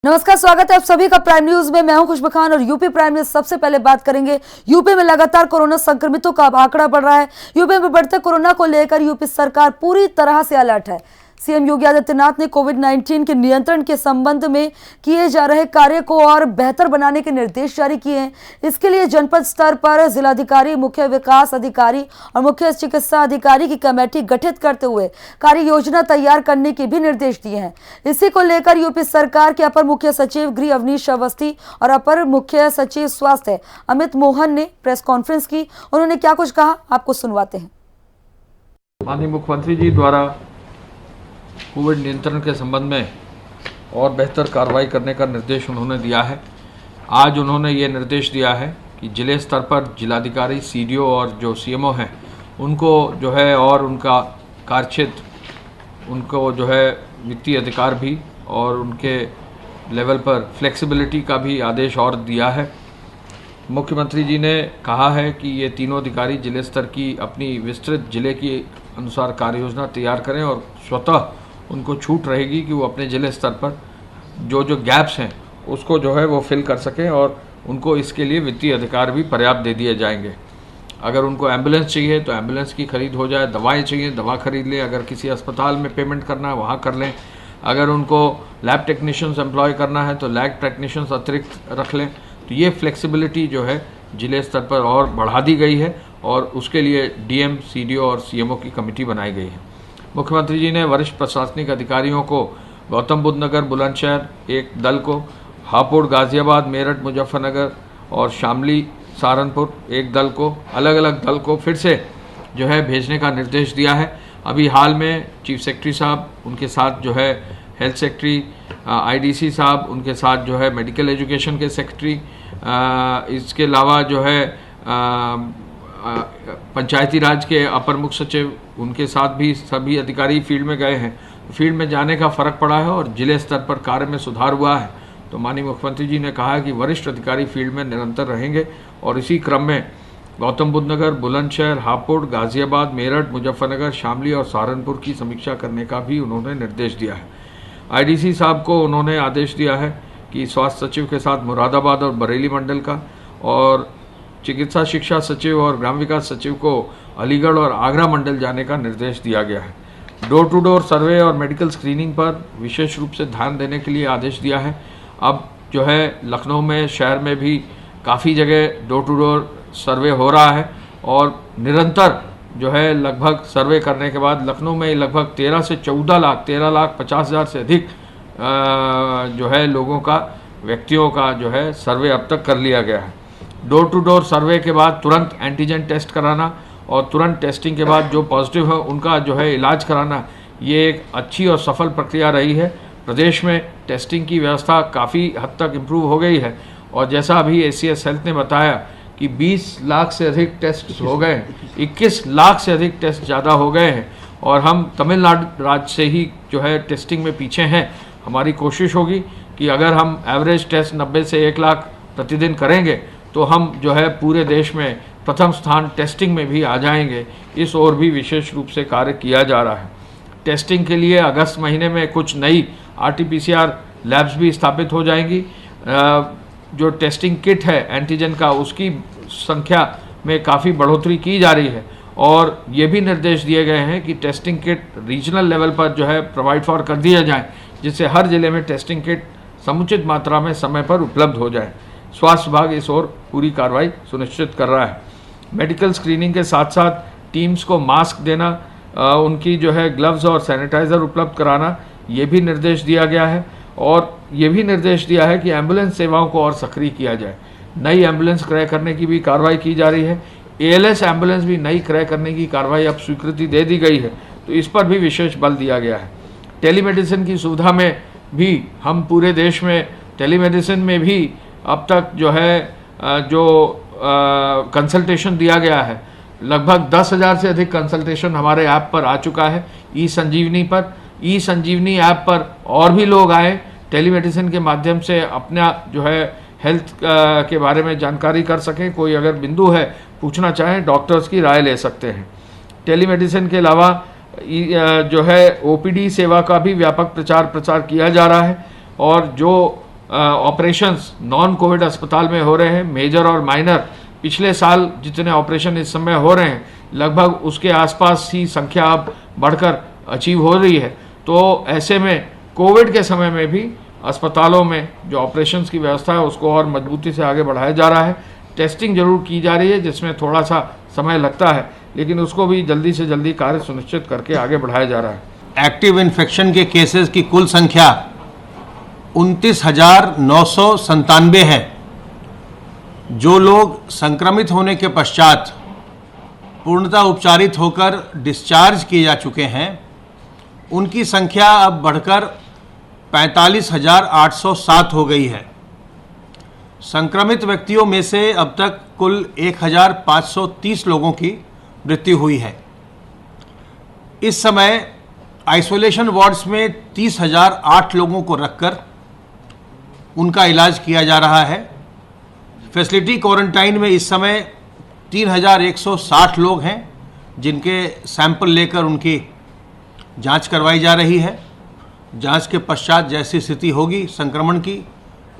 नमस्कार, स्वागत है आप सभी का प्राइम न्यूज में। मैं हूं खुशबू खान और यूपी प्राइम न्यूज सबसे पहले बात करेंगे। यूपी में लगातार कोरोना संक्रमितों का आंकड़ा बढ़ रहा है। यूपी में बढ़ते कोरोना को लेकर यूपी सरकार पूरी तरह से अलर्ट है। सीएम योगी आदित्यनाथ ने कोविड-19 के नियंत्रण के संबंध में किए जा रहे कार्य को और बेहतर बनाने के निर्देश जारी किए हैं। इसके लिए जनपद स्तर पर जिलाधिकारी, मुख्य विकास अधिकारी और मुख्य चिकित्सा अधिकारी की कमेटी गठित करते हुए कार्य योजना तैयार करने के भी निर्देश दिए हैं। इसी को लेकर यूपी सरकार के अपर मुख्य सचिव गृह अवनीश अवस्थी और अपर मुख्य सचिव स्वास्थ्य अमित मोहन ने प्रेस कॉन्फ्रेंस की। उन्होंने क्या कुछ कहा, आपको सुनवाते हैं। माननीय मुख्यमंत्री जी द्वारा कोविड नियंत्रण के संबंध में और बेहतर कार्रवाई करने का निर्देश उन्होंने दिया है। आज उन्होंने ये निर्देश दिया है कि जिले स्तर पर जिलाधिकारी, सीडीओ और जो सीएमओ हैं उनको जो है और उनका कार्यक्षेत्र, उनको जो है वित्तीय अधिकार भी और उनके लेवल पर फ्लेक्सिबिलिटी का भी आदेश और दिया है। मुख्यमंत्री जी ने कहा है कि ये तीनों अधिकारी जिले स्तर की अपनी विस्तृत जिले के अनुसार कार्य योजना तैयार करें और स्वतः उनको छूट रहेगी कि वो अपने जिले स्तर पर जो गैप्स हैं उसको जो है वो फिल कर सकें और उनको इसके लिए वित्तीय अधिकार भी पर्याप्त दे दिए जाएंगे। अगर उनको एम्बुलेंस चाहिए तो एम्बुलेंस की खरीद हो जाए, दवाएं चाहिए दवा खरीद लें, अगर किसी अस्पताल में पेमेंट करना है वहाँ कर लें, अगर उनको लैब टेक्नीशियंस एम्प्लॉय करना है तो लैब टेक्नीशियंस अतिरिक्त रख लें। तो ये फ्लेक्सिबिलिटी जो है जिले स्तर पर और बढ़ा दी गई है और उसके लिए डीएम, सीडीओ और सीएमओ की कमेटी बनाई गई है। मुख्यमंत्री जी ने वरिष्ठ प्रशासनिक अधिकारियों को गौतम बुद्ध नगर, बुलंदशहर एक दल को, हापुड़, गाजियाबाद, मेरठ, मुजफ्फरनगर और शामली, सहारनपुर एक दल को, अलग अलग दल को फिर से जो है भेजने का निर्देश दिया है। अभी हाल में चीफ सेक्रेटरी साहब, उनके साथ जो है हेल्थ सेक्रेटरी, आईडीसी साहब, उनके साथ जो है मेडिकल एजुकेशन के सेक्रेटरी, इसके अलावा जो है पंचायती राज के अपर मुख्य सचिव, उनके साथ भी सभी अधिकारी फील्ड में गए हैं। फील्ड में जाने का फ़र्क पड़ा है और जिले स्तर पर कार्य में सुधार हुआ है। तो माननीय मुख्यमंत्री जी ने कहा है कि वरिष्ठ अधिकारी फील्ड में निरंतर रहेंगे और इसी क्रम में गौतम बुद्ध नगर, बुलंदशहर, हापुड़, गाजियाबाद, मेरठ, मुजफ्फरनगर, शामली और सहारनपुर की समीक्षा करने का भी उन्होंने निर्देश दिया है। आईडीसी साहब को उन्होंने आदेश दिया है कि स्वास्थ्य सचिव के साथ मुरादाबाद और बरेली मंडल का, और चिकित्सा शिक्षा सचिव और ग्राम विकास सचिव को अलीगढ़ और आगरा मंडल जाने का निर्देश दिया गया है। डोर टू डोर सर्वे और मेडिकल स्क्रीनिंग पर विशेष रूप से ध्यान देने के लिए आदेश दिया है। अब जो है लखनऊ में, शहर में भी काफ़ी जगह डोर टू डोर सर्वे हो रहा है और निरंतर जो है लगभग सर्वे करने के बाद लखनऊ में लगभग 13 से 14 लाख, 13,50,000 से अधिक जो है लोगों का, व्यक्तियों का जो है सर्वे अब तक कर लिया गया है। डोर टू डोर सर्वे के बाद तुरंत एंटीजन टेस्ट कराना और तुरंत टेस्टिंग के बाद जो पॉजिटिव है उनका जो है इलाज कराना, ये एक अच्छी और सफल प्रक्रिया रही है। प्रदेश में टेस्टिंग की व्यवस्था काफ़ी हद तक इम्प्रूव हो गई है और जैसा अभी एसीएस हेल्थ ने बताया कि 20 लाख से अधिक टेस्ट हो गए हैं, 21 लाख से अधिक टेस्ट ज़्यादा हो गए हैं और हम तमिलनाडु राज्य से ही जो है टेस्टिंग में पीछे हैं। हमारी कोशिश होगी कि अगर हम एवरेज टेस्ट 90 से 1 लाख प्रतिदिन करेंगे तो हम जो है पूरे देश में प्रथम स्थान टेस्टिंग में भी आ जाएंगे। इस ओर भी विशेष रूप से कार्य किया जा रहा है। टेस्टिंग के लिए अगस्त महीने में कुछ नई आरटीपीसीआर लैब्स भी स्थापित हो जाएंगी। जो टेस्टिंग किट है एंटीजन का, उसकी संख्या में काफ़ी बढ़ोतरी की जा रही है और ये भी निर्देश दिए गए हैं कि टेस्टिंग किट रीजनल लेवल पर जो है प्रोवाइड फॉर कर दिया जाए, जिससे हर जिले में टेस्टिंग किट समुचित मात्रा में समय पर उपलब्ध हो जाए। स्वास्थ्य विभाग इस ओर पूरी कार्रवाई सुनिश्चित कर रहा है। मेडिकल स्क्रीनिंग के साथ साथ टीम्स को मास्क देना, उनकी जो है ग्लव्स और सैनिटाइज़र उपलब्ध कराना, ये भी निर्देश दिया गया है। और ये भी निर्देश दिया है कि एम्बुलेंस सेवाओं को और सक्रिय किया जाए। नई एम्बुलेंस क्रय करने की भी कार्रवाई की जा रही है। एएलएस एम्बुलेंस भी नई क्रय करने की कार्रवाई अब स्वीकृति दे दी गई है, तो इस पर भी विशेष बल दिया गया है। टेलीमेडिसिन की सुविधा में भी हम पूरे देश में टेलीमेडिसिन में भी अब तक जो है कंसल्टेशन दिया गया है। लगभग 10,000 से अधिक कंसल्टेशन हमारे ऐप पर आ चुका है। ई संजीवनी पर, ई संजीवनी ऐप पर और भी लोग आए, टेलीमेडिसिन के माध्यम से अपना जो है हेल्थ के बारे में जानकारी कर सकें। कोई अगर बिंदु है पूछना चाहें, डॉक्टर्स की राय ले सकते हैं। टेलीमेडिसिन के अलावा जो है ओपीडी सेवा का भी व्यापक प्रचार प्रसार किया जा रहा है और जो ऑपरेशंस नॉन कोविड अस्पताल में हो रहे हैं, मेजर और माइनर। पिछले साल जितने ऑपरेशन इस समय हो रहे हैं लगभग उसके आसपास ही संख्या अब बढ़कर अचीव हो रही है। तो ऐसे में कोविड के समय में भी अस्पतालों में जो ऑपरेशंस की व्यवस्था है उसको और मजबूती से आगे बढ़ाया जा रहा है। टेस्टिंग जरूर की जा रही है जिसमें थोड़ा सा समय लगता है, लेकिन उसको भी जल्दी से जल्दी कार्य सुनिश्चित करके आगे बढ़ाया जा रहा है। एक्टिव इन्फेक्शन के केसेस की कुल संख्या 29,997 है। जो लोग संक्रमित होने के पश्चात पूर्णतः उपचारित होकर डिस्चार्ज किए जा चुके हैं उनकी संख्या अब बढ़कर 45,807 हो गई है। संक्रमित व्यक्तियों में से अब तक कुल 1,530 लोगों की मृत्यु हुई है। इस समय आइसोलेशन वार्ड्स में 30,008 लोगों को रखकर उनका इलाज किया जा रहा है। फैसिलिटी क्वारंटाइन में इस समय 3,160 लोग हैं जिनके सैंपल लेकर उनकी जांच करवाई जा रही है। जांच के पश्चात जैसी स्थिति होगी संक्रमण की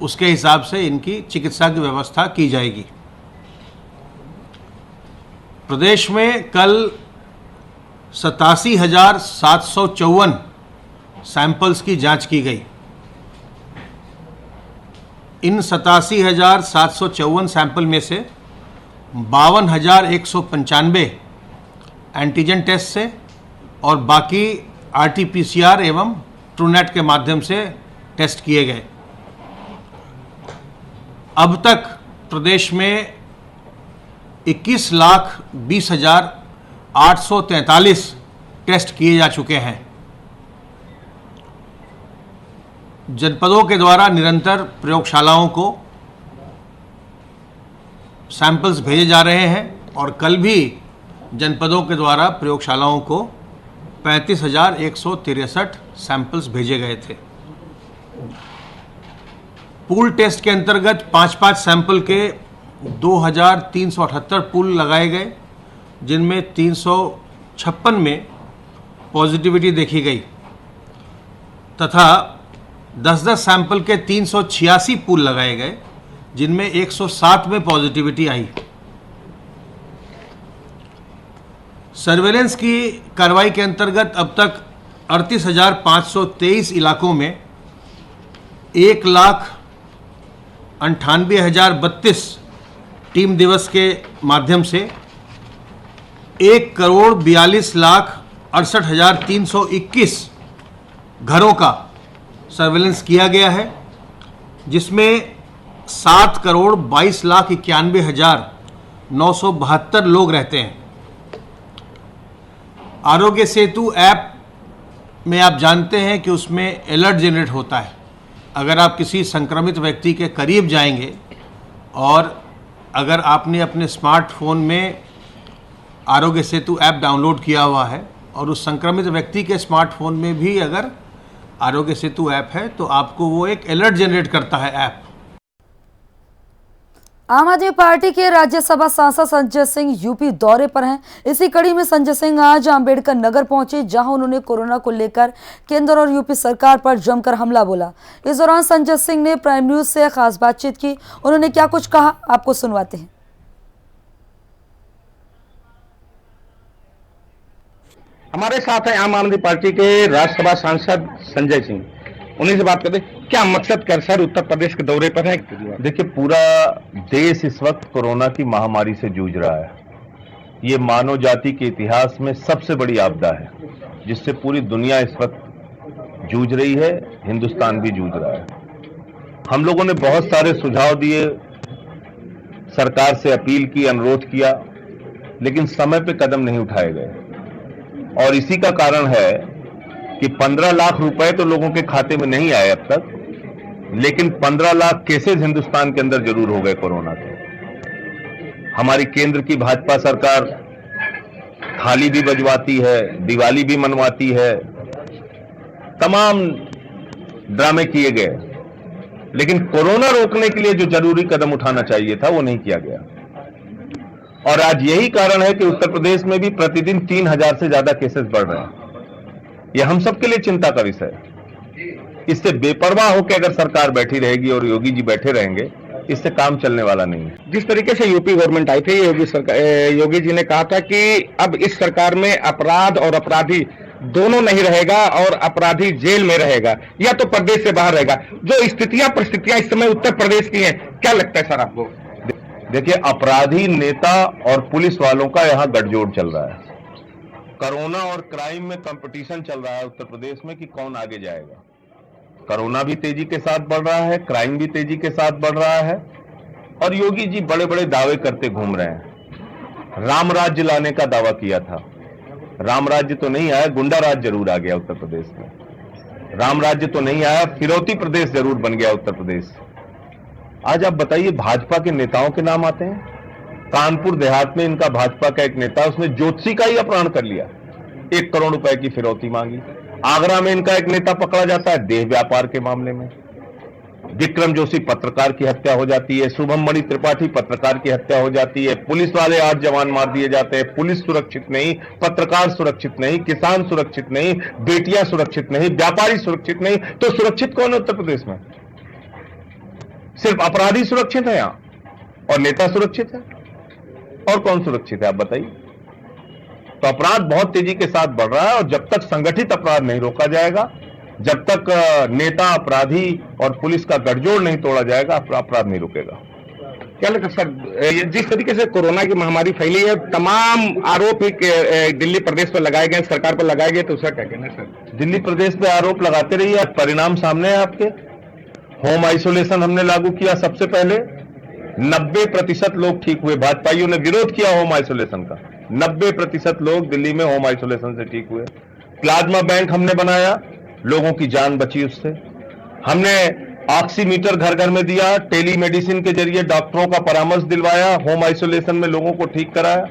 उसके हिसाब से इनकी चिकित्सा की व्यवस्था की जाएगी। प्रदेश में कल 87,754 सैंपल्स की जांच की गई। इन 87,754 सैंपल में से 52,195 एंटीजन टेस्ट से और बाकी आरटीपीसीआर एवं ट्रूनेट के माध्यम से टेस्ट किए गए। अब तक प्रदेश में 21,20,843 टेस्ट किए जा चुके हैं। जनपदों के द्वारा निरंतर प्रयोगशालाओं को सैंपल्स भेजे जा रहे हैं और कल भी जनपदों के द्वारा प्रयोगशालाओं को 35,163 सैंपल्स भेजे गए थे। पूल टेस्ट के अंतर्गत 5-5 सैंपल के 2,378 पूल लगाए गए, जिनमें 356 में पॉजिटिविटी देखी गई तथा 10-10 सैंपल के 386 पूल लगाए गए, जिनमें 107 में पॉजिटिविटी आई। सर्वेलेंस की कार्रवाई के अंतर्गत अब तक 38,523 इलाकों में 1,98,032 टीम दिवस के माध्यम से 1,42,68,321 घरों का सर्वेलेंस किया गया है, जिसमें 7,22,91,972 लोग रहते हैं। आरोग्य सेतु ऐप में आप जानते हैं कि उसमें अलर्ट जनरेट होता है। अगर आप किसी संक्रमित व्यक्ति के करीब जाएंगे और अगर आपने अपने स्मार्टफोन में आरोग्य सेतु ऐप डाउनलोड किया हुआ है और उस संक्रमित व्यक्ति के स्मार्टफोन में भी अगर आरोग्य सेतु ऐप है तो आपको वो एक अलर्ट जनरेट करता है ऐप। आम आदमी पार्टी के राज्यसभा सांसद संजय सिंह यूपी दौरे पर हैं। इसी कड़ी में संजय सिंह आज अंबेडकर नगर पहुंचे, जहां उन्होंने कोरोना को लेकर केंद्र और यूपी सरकार पर जमकर हमला बोला। इस दौरान संजय सिंह ने प्राइम न्यूज से खास बातचीत की। उन्होंने क्या कुछ कहा, आपको सुनवाते हैं। हमारे साथ है आम आदमी पार्टी के राज्यसभा सांसद संजय सिंह, उन्हीं से बात करते। क्या मकसद कर सर उत्तर प्रदेश के दौरे पर है? देखिए, पूरा देश इस वक्त कोरोना की महामारी से जूझ रहा है। ये मानव जाति के इतिहास में सबसे बड़ी आपदा है जिससे पूरी दुनिया इस वक्त जूझ रही है, हिंदुस्तान भी जूझ रहा है। हम लोगों ने बहुत सारे सुझाव दिए, सरकार से अपील की, अनुरोध किया, लेकिन समय पे कदम नहीं उठाए गए और इसी का कारण है कि 15 लाख रुपए तो लोगों के खाते में नहीं आए अब तक, लेकिन 15 लाख केसेज हिंदुस्तान के अंदर जरूर हो गए कोरोना के। हमारी केंद्र की भाजपा सरकार थाली भी बजवाती है, दिवाली भी मनवाती है, तमाम ड्रामे किए गए, लेकिन कोरोना रोकने के लिए जो जरूरी कदम उठाना चाहिए था वो नहीं किया गया। और आज यही कारण है कि उत्तर प्रदेश में भी प्रतिदिन 3,000 से ज्यादा केसेस बढ़ रहे हैं। यह हम सबके लिए चिंता का विषय है। इससे बेपरवाह होकर अगर सरकार बैठी रहेगी और योगी जी बैठे रहेंगे, इससे काम चलने वाला नहीं है। जिस तरीके से यूपी गवर्नमेंट आई थी, योगी जी ने कहा था कि अब इस सरकार में अपराध और अपराधी दोनों नहीं रहेगा और अपराधी जेल में रहेगा या तो प्रदेश से बाहर रहेगा। जो परिस्थितियां इस समय उत्तर प्रदेश की हैं, क्या लगता है सर आपको? देखिए, अपराधी नेता और पुलिस वालों का यहां गठजोड़ चल रहा है। कोरोना और क्राइम में कंपटीशन चल रहा है उत्तर प्रदेश में कि कौन आगे जाएगा। कोरोना भी तेजी के साथ बढ़ रहा है, क्राइम भी तेजी के साथ बढ़ रहा है और योगी जी बड़े बड़े दावे करते घूम रहे हैं। राम राज्य लाने का दावा किया था, राम राज्य तो नहीं आया, गुंडा राज जरूर आ गया उत्तर प्रदेश में। राम राज्य तो नहीं आया, फिरौती प्रदेश जरूर बन गया उत्तर प्रदेश। आज आप बताइए, भाजपा के नेताओं के नाम आते हैं। कानपुर देहात में इनका भाजपा का एक नेता, उसने ज्योतिषी का ही अपहरण कर लिया, 1 करोड़ रुपए की फिरौती मांगी। आगरा में इनका एक नेता पकड़ा जाता है देह व्यापार के मामले में। विक्रम जोशी पत्रकार की हत्या हो जाती है, शुभम मणि त्रिपाठी पत्रकार की हत्या हो जाती है, पुलिस वाले 8 जवान मार दिए जाते हैं। पुलिस सुरक्षित नहीं, पत्रकार सुरक्षित नहीं, किसान सुरक्षित नहीं, बेटियां सुरक्षित नहीं, व्यापारी सुरक्षित नहीं, तो सुरक्षित कौन है उत्तर प्रदेश में? सिर्फ अपराधी सुरक्षित है यहां और नेता सुरक्षित है, और कौन सुरक्षित है आप बताइए? तो अपराध बहुत तेजी के साथ बढ़ रहा है और जब तक संगठित अपराध नहीं रोका जाएगा, जब तक नेता, अपराधी और पुलिस का गठजोड़ नहीं तोड़ा जाएगा, अपराध नहीं रुकेगा। क्या लगता है सर, जिस तरीके से कोरोना की महामारी फैली है, तमाम आरोप ही दिल्ली प्रदेश पर लगाए गए, सरकार पर लगाए गए, तो उसका क्या कहना है सर? दिल्ली प्रदेश पे आरोप लगाते रहिए, परिणाम सामने है आपके। होम आइसोलेशन हमने लागू किया सबसे पहले, 90% लोग ठीक हुए। भाजपाइयों ने विरोध किया होम आइसोलेशन का, 90% लोग दिल्ली में होम आइसोलेशन से ठीक हुए। प्लाज्मा बैंक हमने बनाया, लोगों की जान बची उससे। हमने ऑक्सीमीटर घर घर में दिया, टेली मेडिसिन के जरिए डॉक्टरों का परामर्श दिलवाया, होम आइसोलेशन में लोगों को ठीक कराया,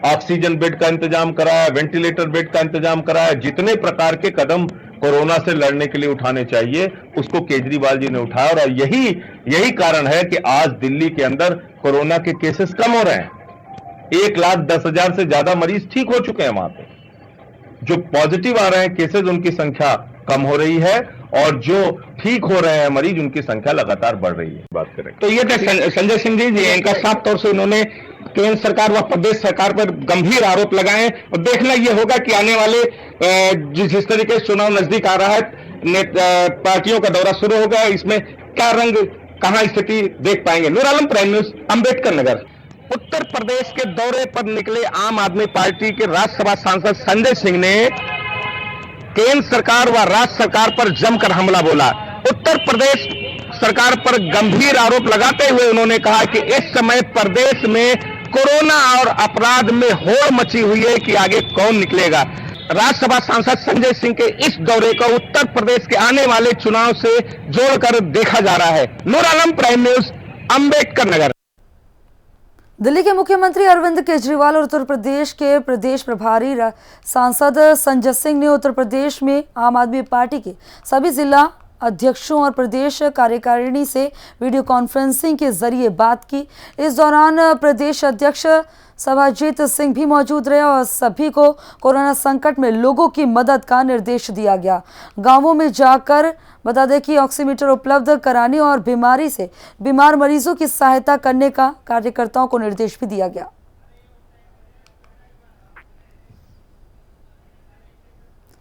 ऑक्सीजन बेड का इंतजाम कराया, वेंटिलेटर बेड का इंतजाम कराया। जितने प्रकार के कदम कोरोना से लड़ने के लिए उठाने चाहिए, उसको केजरीवाल जी ने उठाया और यही कारण है कि आज दिल्ली के अंदर कोरोना के केसेस कम हो रहे हैं। 1,10,000 से ज्यादा मरीज ठीक हो चुके हैं वहां पे। जो पॉजिटिव आ रहे हैं केसेस, उनकी संख्या कम हो रही है और जो ठीक हो रहे हैं मरीज, उनकी संख्या लगातार बढ़ रही है। बात करें तो ये संजय सिंह जी, इनका साफ तौर से उन्होंने केंद्र सरकार व प्रदेश सरकार पर गंभीर आरोप लगाए और देखना यह होगा कि आने वाले जिस तरीके से चुनाव नजदीक आ रहा है, पार्टियों का दौरा शुरू होगा, इसमें क्या रंग, कहां स्थिति देख पाएंगे। Noor Alam, prime news, Ambedkar Nagar. उत्तर प्रदेश के दौरे पर निकले आम आदमी पार्टी के राज्यसभा सांसद संजय सिंह ने केंद्र सरकार व राज्य सरकार पर जमकर हमला बोला। उत्तर प्रदेश सरकार पर गंभीर आरोप लगाते हुए उन्होंने कहा कि इस समय प्रदेश में कोरोना और अपराध में होड़ मची हुई है कि आगे कौन निकलेगा। राज्यसभा सांसद संजय सिंह के इस दौरे को उत्तर प्रदेश के आने वाले चुनाव से जोड़कर देखा जा रहा है। Noor Alam, prime news, Ambedkar Nagar. दिल्ली के मुख्यमंत्री अरविंद केजरीवाल और उत्तर प्रदेश के प्रदेश प्रभारी सांसद संजय सिंह ने उत्तर प्रदेश में आम आदमी पार्टी के सभी जिला अध्यक्षों और प्रदेश कार्यकारिणी से वीडियो कॉन्फ्रेंसिंग के जरिए बात की। इस दौरान प्रदेश अध्यक्ष सभाजीत सिंह भी मौजूद रहे और सभी को कोरोना संकट में लोगों की मदद का निर्देश दिया गया। गांवों में जाकर बता दें कि ऑक्सीमीटर उपलब्ध कराने और बीमारी से बीमार मरीजों की सहायता करने का कार्यकर्ताओं को निर्देश भी दिया गया।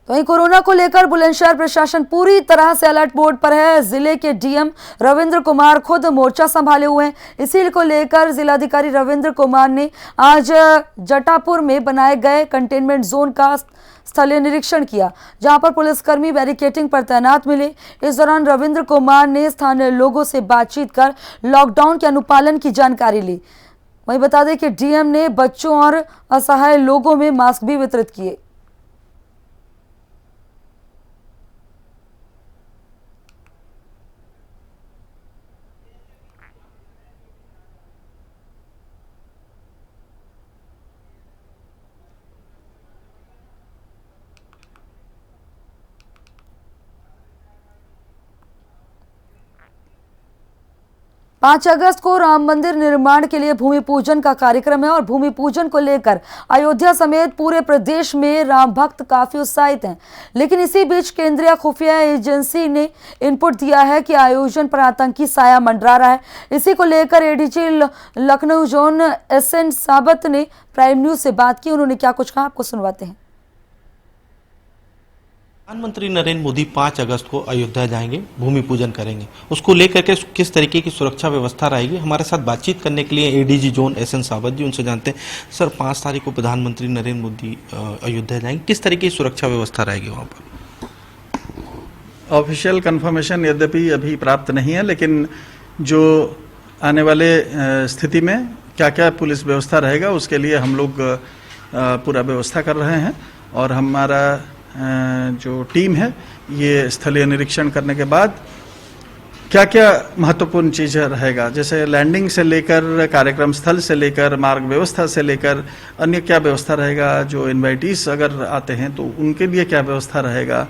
तो वहीं कोरोना को लेकर बुलंदशहर प्रशासन पूरी तरह से अलर्ट मोड पर है। जिले के डीएम रविंद्र कुमार खुद मोर्चा संभाले हुए हैं। इसी को लेकर जिलाधिकारी रविंद्र कुमार ने आज जटापुर में बनाए गए कंटेनमेंट जोन का स्थलीय निरीक्षण किया, जहां पर पुलिसकर्मी बैरिकेडिंग पर तैनात मिले। इस दौरान रविंद्र कुमार ने स्थानीय लोगों से बातचीत कर लॉकडाउन के अनुपालन की जानकारी ली। वहीं बता दें कि डीएम ने बच्चों और असहाय लोगों में मास्क भी वितरित किए। 5 अगस्त को राम मंदिर निर्माण के लिए भूमि पूजन का कार्यक्रम है और भूमि पूजन को लेकर अयोध्या समेत पूरे प्रदेश में राम भक्त काफी उत्साहित हैं। लेकिन इसी बीच केंद्रीय खुफिया एजेंसी ने इनपुट दिया है कि आयोजन पर आतंकी साया मंडरा रहा है। इसी को लेकर एडीजी लखनऊ जोन SN साबत ने प्राइम न्यूज से बात की। उन्होंने क्या कुछ कहा, आपको सुनवाते हैं। प्रधानमंत्री नरेंद्र मोदी 5 अगस्त को अयोध्या जाएंगे, भूमि पूजन करेंगे। उसको लेकर के किस तरीके की सुरक्षा व्यवस्था रहेगी, हमारे साथ बातचीत करने के लिए एडीजी जोन SN सावत जी, उनसे जानते हैं। सर, 5 तारीख को प्रधानमंत्री नरेंद्र मोदी अयोध्या जाएंगे, किस तरीके की सुरक्षा व्यवस्था रहेगी वहाँ पर? ऑफिशियल कंफर्मेशन यद्यपि अभी प्राप्त नहीं है, लेकिन जो आने वाले स्थिति में क्या क्या पुलिस व्यवस्था रहेगा उसके लिए हम लोग पूरा व्यवस्था कर रहे हैं। और हमारा जो टीम है ये स्थलीय निरीक्षण करने के बाद क्या क्या महत्वपूर्ण चीज़ रहेगा, जैसे लैंडिंग से लेकर कार्यक्रम स्थल से लेकर मार्ग व्यवस्था से लेकर अन्य क्या व्यवस्था रहेगा, जो इन्वाइटीज अगर आते हैं तो उनके लिए क्या व्यवस्था रहेगा,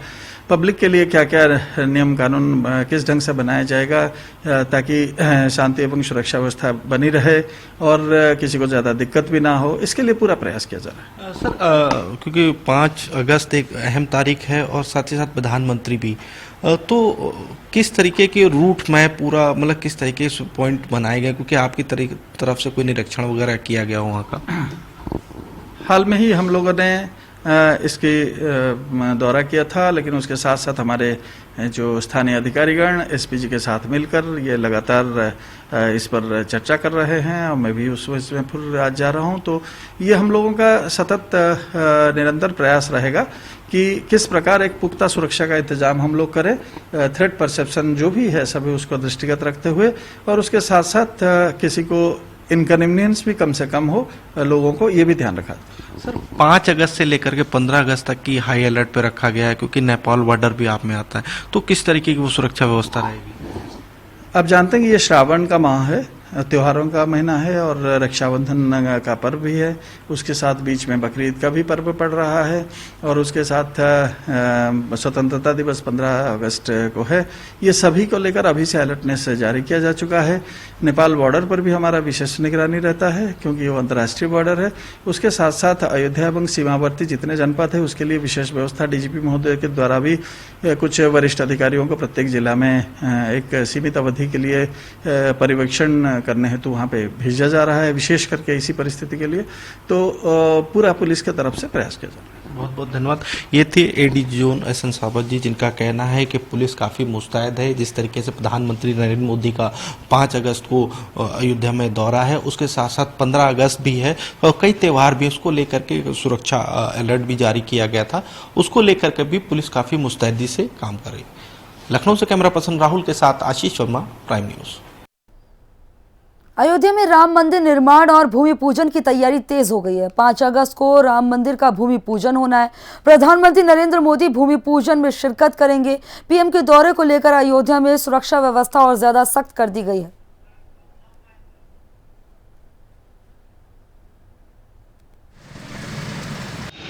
पब्लिक के लिए क्या क्या नियम कानून किस ढंग से बनाया जाएगा ताकि शांति एवं सुरक्षा व्यवस्था बनी रहे और किसी को ज़्यादा दिक्कत भी ना हो, इसके लिए पूरा प्रयास किया जा रहा है। सर, क्योंकि 5 अगस्त एक अहम तारीख है और साथ ही साथ प्रधानमंत्री भी, तो किस तरीके के रूट मैप पूरा, मतलब किस तरीके से पॉइंट बनाए गए, क्योंकि आपकी तरफ से कोई निरीक्षण वगैरह किया गया वहाँ का? हाल में ही हम लोगों ने इसकी दौरा किया था, लेकिन उसके साथ साथ हमारे जो स्थानीय अधिकारीगण SPG के साथ मिलकर ये लगातार इस पर चर्चा कर रहे हैं और मैं भी उस वजह में फिर आज जा रहा हूँ। तो ये हम लोगों का सतत निरंतर प्रयास रहेगा कि किस प्रकार एक पुख्ता सुरक्षा का इंतजाम हम लोग करें, थ्रेट परसेप्शन जो भी है सभी उसको दृष्टिगत रखते हुए, और उसके साथ साथ किसी को इनकन्वीनियंस भी कम से कम हो लोगों को, ये भी ध्यान रखा। सर, 5 अगस्त से लेकर के 15 अगस्त तक की हाई अलर्ट पे रखा गया है, क्योंकि नेपाल बॉर्डर भी आप में आता है, तो किस तरीके की वो सुरक्षा व्यवस्था रहेगी? आप जानते हैं कि ये श्रावण का माह है, त्योहारों का महीना है और रक्षाबंधन का पर्व भी है, उसके साथ बीच में बकरीद का भी पर्व पड़ रहा है और उसके साथ स्वतंत्रता दिवस 15 अगस्त को है। ये सभी को लेकर अभी से अलर्टनेस जारी किया जा चुका है। नेपाल बॉर्डर पर भी हमारा विशेष निगरानी रहता है क्योंकि वो अंतर्राष्ट्रीय बॉर्डर है। उसके साथ साथ अयोध्या एवं सीमावर्ती जितने जनपद है उसके लिए विशेष व्यवस्था DGP महोदय के द्वारा भी कुछ वरिष्ठ अधिकारियों को प्रत्येक जिला में एक सीमित अवधि के लिए पर्यवेक्षण करने हेतु वहाँ पे भेजा जा रहा है, विशेष करके इसी परिस्थिति के लिए। तो पूरा पुलिस की तरफ से प्रयास किया जा रहा है। बहुत बहुत धन्यवाद। ये थे एडीजी जोन SN सावत जी, जिनका कहना है कि पुलिस काफ़ी मुस्तैद है। जिस तरीके से प्रधानमंत्री नरेंद्र मोदी का 5 अगस्त को अयोध्या में दौरा है, उसके साथ साथ 15 अगस्त भी है और कई त्यौहार भी, उसको लेकर के सुरक्षा अलर्ट भी जारी किया गया था, उसको लेकर के भी पुलिस काफ़ी मुस्तैदी से काम कर रही। लखनऊ से कैमरा पर्सन राहुल के साथ आशीष वर्मा, प्राइम न्यूज़। अयोध्या में राम मंदिर निर्माण और भूमि पूजन की तैयारी तेज हो गई है। 5 अगस्त को राम मंदिर का भूमि पूजन होना है। प्रधानमंत्री नरेंद्र मोदी भूमि पूजन में शिरकत करेंगे। PM के दौरे को लेकर अयोध्या में सुरक्षा व्यवस्था और ज्यादा सख्त कर दी गई है।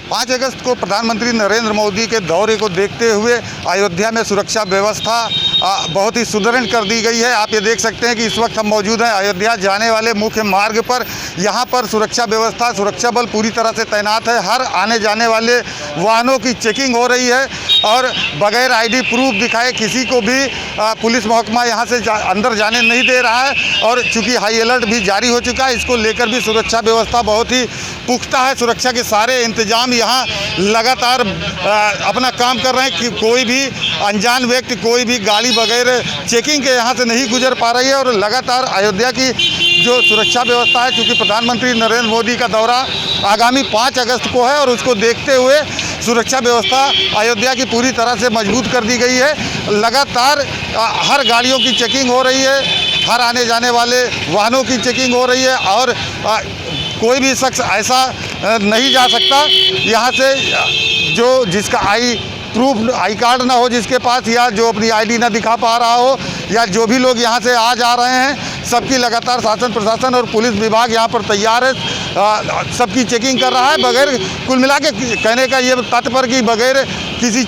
5 अगस्त को प्रधानमंत्री नरेंद्र मोदी के दौरे को देखते हुए अयोध्या में सुरक्षा व्यवस्था बहुत ही सुदृढ़ कर दी गई है। आप ये देख सकते हैं कि इस वक्त हम मौजूद हैं अयोध्या जाने वाले मुख्य मार्ग पर। यहाँ पर सुरक्षा व्यवस्था, सुरक्षा बल पूरी तरह से तैनात है। हर आने जाने वाले वाहनों की चेकिंग हो रही है और बगैर ID प्रूफ दिखाए किसी को भी पुलिस महकमा यहाँ से अंदर जाने नहीं दे रहा है। और चूँकि हाई अलर्ट भी जारी हो चुका है, इसको लेकर भी सुरक्षा व्यवस्था बहुत ही पुख्ता है। सुरक्षा के सारे इंतजाम यहाँ लगातार अपना काम कर रहे हैं कि कोई भी अनजान व्यक्ति, कोई भी गाड़ी बगैर चेकिंग के यहाँ से नहीं गुजर पा रही है। और लगातार अयोध्या की जो सुरक्षा व्यवस्था है, क्योंकि प्रधानमंत्री नरेंद्र मोदी का दौरा आगामी 5 अगस्त को है और उसको देखते हुए सुरक्षा व्यवस्था अयोध्या की पूरी तरह से मजबूत कर दी गई है। लगातार हर गाड़ियों की चेकिंग हो रही है, हर आने जाने वाले वाहनों की चेकिंग हो रही है और कोई भी शख्स ऐसा नहीं जा सकता यहाँ से जो जिसका आई कार्ड ना हो जिसके पास, या जो अपनी ID ना दिखा पा रहा हो, या जो भी लोग यहाँ से आ जा रहे हैं, सबकी लगातार शासन प्रशासन और पुलिस विभाग यहाँ पर तैयार है, सबकी चेकिंग कर रहा है। बगैर, कुल मिला के कहने का ये तात्पर्य कि बगैर किसी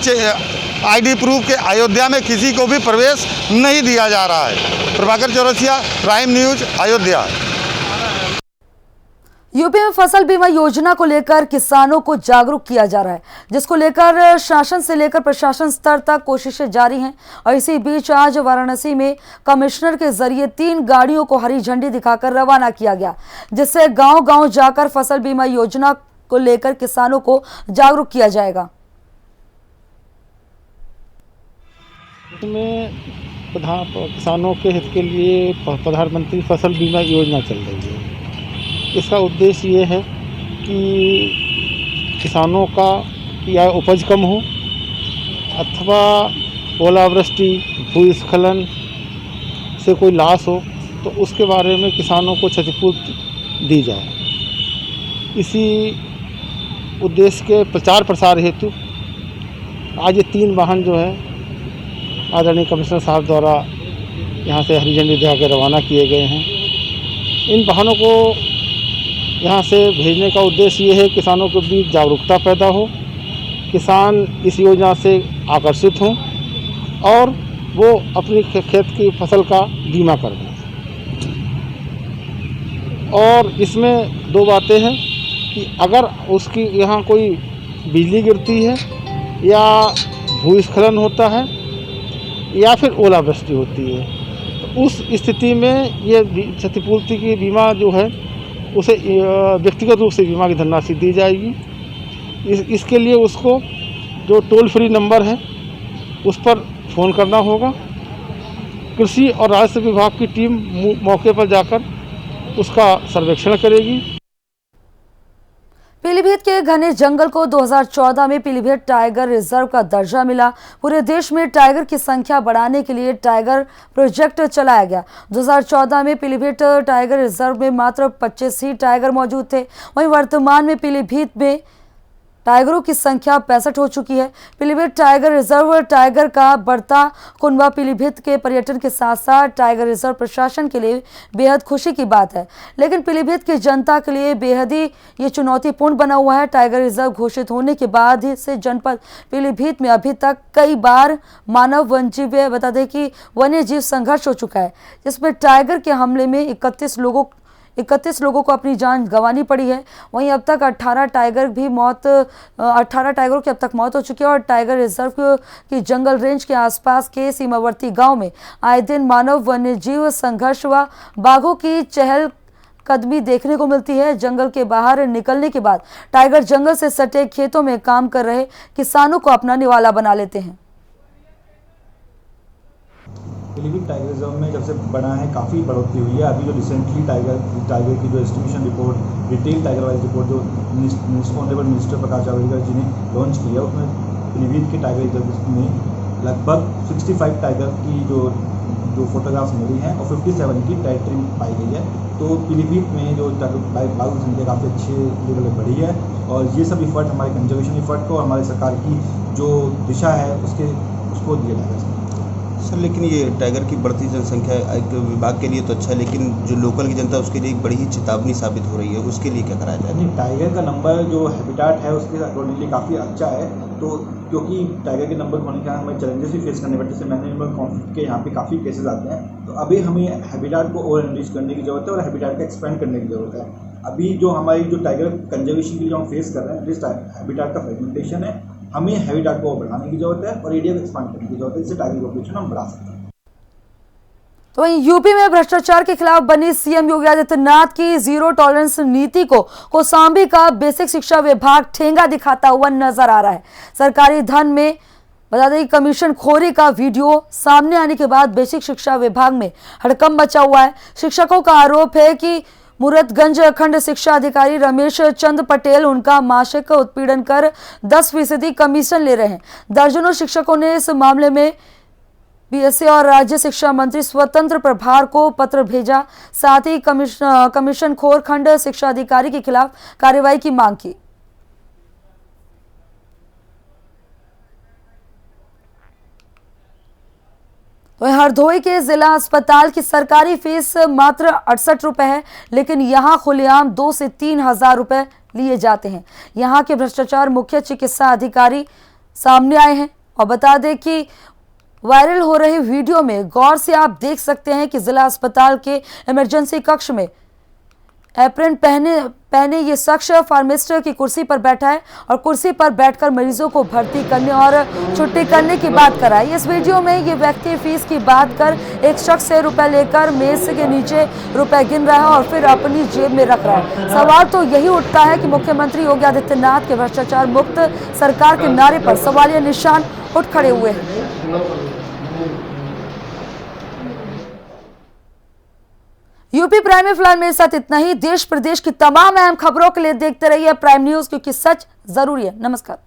आईडी प्रूफ के अयोध्या में किसी को भी प्रवेश नहीं दिया जा रहा है। Prabhakar Chaurasia, prime news, Ayodhya. UP में फसल बीमा योजना को लेकर किसानों को जागरूक किया जा रहा है, जिसको लेकर शासन से लेकर प्रशासन स्तर तक कोशिशें जारी हैं। और इसी बीच आज वाराणसी में कमिश्नर के जरिए 3 गाड़ियों को हरी झंडी दिखाकर रवाना किया गया, जिससे गांव-गांव जाकर फसल बीमा योजना को लेकर किसानों को जागरूक किया जाएगा। में किसानों के हित के लिए प्रधानमंत्री फसल बीमा योजना चल रही है। इसका उद्देश्य ये है कि किसानों का या उपज कम हो अथवा ओलावृष्टि, भूस्खलन से कोई लॉस हो तो उसके बारे में किसानों को क्षतिपूर्ति दी जाए। इसी उद्देश्य के प्रचार प्रसार हेतु आज ये 3 वाहन जो है आदरणीय कमिश्नर साहब द्वारा यहाँ से हरी झंडी दिखा के रवाना किए गए हैं। इन वाहनों को यहाँ से भेजने का उद्देश्य ये है किसानों के बीच जागरूकता पैदा हो, किसान इस योजना से आकर्षित हों और वो अपनी खेत की फसल का बीमा कर दें। और इसमें 2 बातें हैं कि अगर उसकी यहाँ कोई बिजली गिरती है या भूस्खलन होता है या फिर ओलावृष्टि होती है तो उस स्थिति में ये क्षतिपूर्ति की बीमा जो है उसे व्यक्तिगत रूप से बीमा की धनराशि दी जाएगी। इसके लिए उसको जो टोल फ्री नंबर है उस पर फ़ोन करना होगा। कृषि और राजस्व विभाग की टीम मौके पर जाकर उसका सर्वेक्षण करेगी। पीलीभीत के घने जंगल को 2014 में पीलीभीत टाइगर रिजर्व का दर्जा मिला। पूरे देश में टाइगर की संख्या बढ़ाने के लिए टाइगर प्रोजेक्ट चलाया गया। 2014 में पीलीभीत टाइगर रिजर्व में मात्र 25 ही टाइगर मौजूद थे। वहीं वर्तमान में पीलीभीत में टाइगरों की संख्या 65 हो चुकी है। पीलीभीत टाइगर रिजर्व टाइगर का बढ़ता कुनबा पीलीभीत के पर्यटन के साथ साथ टाइगर रिजर्व प्रशासन के लिए बेहद खुशी की बात है, लेकिन पीलीभीत की जनता के लिए बेहद ही ये चुनौतीपूर्ण बना हुआ है। टाइगर रिजर्व घोषित होने के बाद ही से जनपद पीलीभीत में अभी तक कई बार मानव वन्यजीव बता दें कि वन्य जीव संघर्ष हो चुका है, जिसमें टाइगर के हमले में 31 लोगों को अपनी जान गंवानी पड़ी है। वहीं अब तक 18 टाइगरों की अब तक मौत हो चुकी है। और टाइगर रिजर्व की जंगल रेंज के आसपास के सीमावर्ती गांव में आए दिन मानव वन्यजीव संघर्ष व बाघों की चहल कदमी देखने को मिलती है। जंगल के बाहर निकलने के बाद टाइगर जंगल से सटे खेतों में काम कर रहे किसानों को अपना निवाला बना लेते हैं। पीलीभीत टाइगर रिजर्व में जब से बना है काफ़ी बढ़ोतरी हुई है। अभी जो रिसेंटली टाइगर की जो estimation report, detail tiger wise report जो ऑनरेबल मिनिस्टर प्रकाश जावड़ेकर जी ने लॉन्च किया, उसमें पीलीभीत के टाइगर रिजर्व में लगभग 65 टाइगर की जो फोटोग्राफ्स मिली हैं और 57 की टेरिटरी पाई गई है। तो पीलीभीत में जो बाघ की संख्या काफ़ी अच्छे लेवल पर बढ़ी है और ये सब इफर्ट हमारे कंजर्वेशन इफर्ट को और हमारी सरकार की जो दिशा है उसको दिया जाएगा। सर, लेकिन ये टाइगर की बढ़ती जनसंख्या एक विभाग के लिए तो अच्छा है, लेकिन जो लोकल की जनता उसके लिए एक बड़ी ही चेतावनी साबित हो रही है। उसके लिए क्या कराया जाए? नहीं, टाइगर का नंबर जो हैबिटाट है उसके अकॉर्डिंगली काफ़ी अच्छा है। तो क्योंकि टाइगर के नंबर होने के कारण हमें चैलेंजेस भी फेस करने पड़ते हैं, जैसे मैनेजमेंट कॉन्फ्लिक्ट के यहाँ पे काफ़ी केसेस आते हैं। तो अभी हमें हैबिटाट को और एनरिच करने की जरूरत है और हैबिटाट का एक्सपेंड करने की जरूरत है। अभी जो हमारी जो टाइगर कंजर्वेशन के लिए हम फेस कर रहे हैं, जिस हैबिटाट का फ्रेगमेंटेशन है, हमें हैबिटाट को बढ़ाने की जरूरत है और एरिया को एक्सपांड करने की जरूरत है, जिससे टाइगर पॉपुलेशन हम बढ़ा सकते हैं। तो वहीं यूपी में भ्रष्टाचार के खिलाफ बनी सीएम योगी आदित्यनाथ की जीरो टॉलरेंस नीति को कौशाम्बी का बेसिक शिक्षा विभाग ठेंगा दिखाता हुआ नजर आ रहा है। सरकारी धन में बता दें कमीशन खोरी का वीडियो सामने आने के बाद बेसिक शिक्षा विभाग में हड़कंप मचा हुआ है। शिक्षकों का आरोप है कि मुरतगंज खंड शिक्षा अधिकारी रमेश चंद पटेल उनका मासिक उत्पीड़न कर 10% कमीशन ले रहे हैं। दर्जनों शिक्षकों ने इस मामले में बीएसए और राज्य शिक्षा मंत्री स्वतंत्र प्रभार को पत्र भेजा, साथ ही कमीशन खोर खंड शिक्षा अधिकारी के खिलाफ कार्रवाई की मांग की। तो हरदोई के जिला अस्पताल की सरकारी फीस मात्र 68 रुपए है, लेकिन यहां खुलेआम 2 से 3 हजार रुपए लिए जाते हैं। यहां के भ्रष्टाचार मुख्य चिकित्सा अधिकारी सामने आए हैं और बता दें कि वायरल हो रहे वीडियो में गौर से आप देख सकते हैं कि जिला अस्पताल के इमरजेंसी कक्ष में एप्रन पहने ये शख्स फार्मासिस्ट की कुर्सी पर बैठा है और कुर्सी पर बैठकर मरीजों को भर्ती करने और छुट्टी करने की बात कर रहा है। इस वीडियो में ये व्यक्ति फीस की बात कर एक शख्स से रुपए लेकर मेज के नीचे रुपए गिन रहा है और फिर अपनी जेब में रख रहा है। सवाल तो यही उठता है कि मुख्यमंत्री योगी आदित्यनाथ के भ्रष्टाचार मुक्त सरकार के नारे पर सवालिया निशान उठ खड़े हुए हैं। यूपी प्राइम में फिलहाल मेरे साथ इतना ही। देश प्रदेश की तमाम अहम खबरों के लिए देखते रहिए प्राइम न्यूज, क्योंकि सच जरूरी है। नमस्कार।